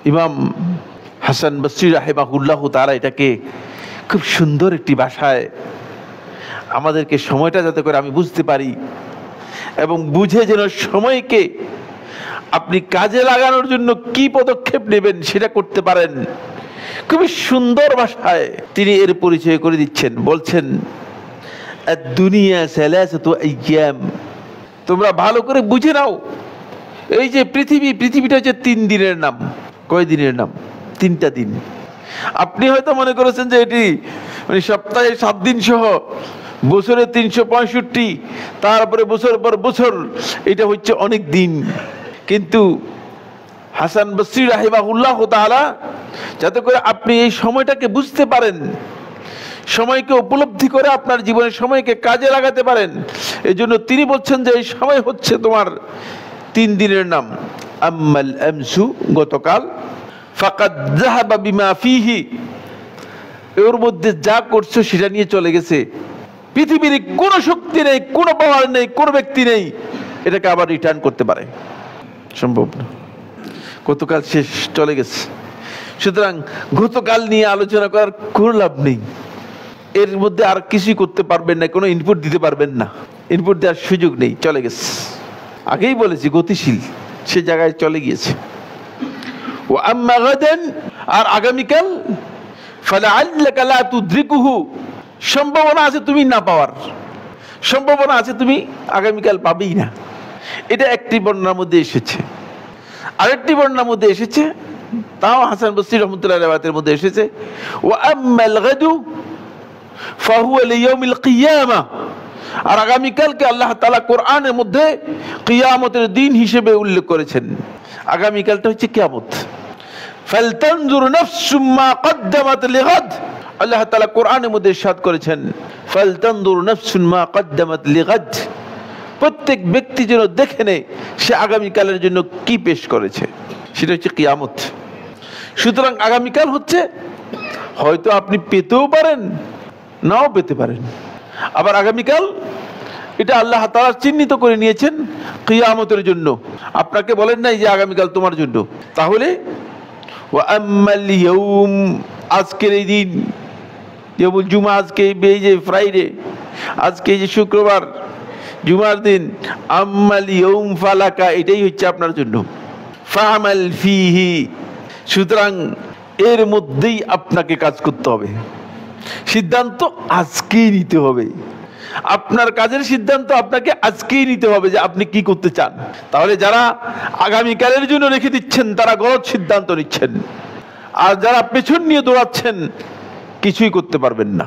ইমাম হাসান বসরি রাহিমাহুল্লাহ তাআলা এটাকে খুব সুন্দর একটি ভাষায় আমাদেরকে সময়টা যাতে করে আমি বুঝতে পারি এবং বুঝে যেন সময়কে আপনি কাজে লাগানোর জন্য কি পদক্ষেপ নেবেন সেটা করতে পারেন, খুবই সুন্দর ভাষায় তিনি এর পরিচয় করে দিচ্ছেন। বলছেন, দুনিয়া সালাসাতু আইয়াম, তোমরা ভালো করে বুঝে নাও, এই যে পৃথিবীটা হচ্ছে 3 দিনের নাম। কয় দিনের নাম? 3টা দিন। আপনি হয়তো মনে করেছেন যে এটি মানে সপ্তাহে 7 দিন সহ বছরে 365, তারপরে বছর পর বছর, এটা হচ্ছে অনেক দিন। কিন্তু হাসান বসরি রাহিমাহুল্লাহ তাআলা যাতে করে আপনি এই সময়টাকে বুঝতে পারেন, সময়কে উপলব্ধি করে আপনার জীবনের সময়কে কাজে লাগাতে পারেন, এই জন্য তিনি বলছেন যে এই সময় হচ্ছে তোমার 3 দিনের নাম। আম্মাল আমসু, গতকাল, ফাকাদ যাহাবা বিমা ফিহি, এর মধ্যে যা করছো সেটা নিয়ে চলে গেছে। পৃথিবীর কোনো শক্তি নেই, কোনো পাওয়ার নেই, কোনো ব্যক্তি নেই এটাকে আবার রিটার্ন করতে পারে, সম্ভব না। গতকাল শেষ, চলে গেছে। সুতরাং গতকাল নিয়ে আলোচনা করার কোনো লাভ নেই। এর মধ্যে আর কিছুই করতে পারবেন না, কোনো ইনপুট দিতে পারবেন না, ইনপুট দেওয়ার সুযোগ নেই, চলে গেছে। আগেই বলেছি গতিশীল, সে জায়গায় চলে গিয়েছে। ও আম্মা গাদান, আর আগামীকাল, ফালাআল্লাকা লা তুদরিকুহু, সম্ভাবনা আছে তুমি না পাওয়ার, সম্ভাবনা আছে তুমি আগামীকাল পাবেই না। এটা একটি বর্ণনার মধ্যে এসেছে। আরেকটি বর্ণনার মধ্যে এসেছে, তাও হাসান বসরি রাহমাতুল্লাহি আলাইহির মধ্যে এসেছে, ওয়া আম্মাল গাদু ফাহুয়া লিয়াউমিল কিয়ামা, আর আগামীকালকে আল্লাহ তাআলা কোরআনের মধ্যে কিয়ামতের দিন হিসেবে উল্লেখ করেছেন। আগামীকালটা হচ্ছে কিয়ামত। ফালতানজুর নাফসুম মা কদ্দামাত লিগাদ, আল্লাহ তাআলা কোরআনের মধ্যে ইরশাদ করেছেন, ফালতানজুর নাফসুম মা কদ্দামাত লিগাদ, প্রত্যেক ব্যক্তি যেন দেখে নেয় সে আগামীকালের জন্য কি পেশ করেছে, সেটা হচ্ছে কিয়ামত। সুতরাং আগামীকাল হচ্ছে, হয়তো আপনি পেতেও পারেন, নাও পেতে পারেন। আবার আগামীকাল এটা আল্লাহ তাআলা চিহ্নিত করে নিয়েছেন কিয়ামতের জন্য, আপনাকে বলেন নাই যে আগামীকাল তোমার জন্য। তাহলে ওয়া আম্মাল ইয়াউম, আজকের এই দিন, ইয়াউমুল জুমা, আজকে এই যে ফ্রাইডে, আজকে এই যে শুক্রবার, জুমার দিন, আম্মাল ইয়াউম ফালাকা, এটাই হচ্ছে আপনার জন্য। ফাআমাল ফিহি, সুতরাং এর মধ্যেই আপনাকে কাজ করতে হবে। সিদ্ধান্ত আজকেই নিতে হবে, আপনার কাজের সিদ্ধান্ত আপনাকে আজকেই নিতে হবে যে আপনি কি করতে চান। তাহলে যারা আগামীকালের জন্য রেখে দিচ্ছেন তারা গলত সিদ্ধান্ত নিচ্ছেন, আর যারা পেছন নিয়ে দৌড়াচ্ছেন কিছুই করতে পারবেন না।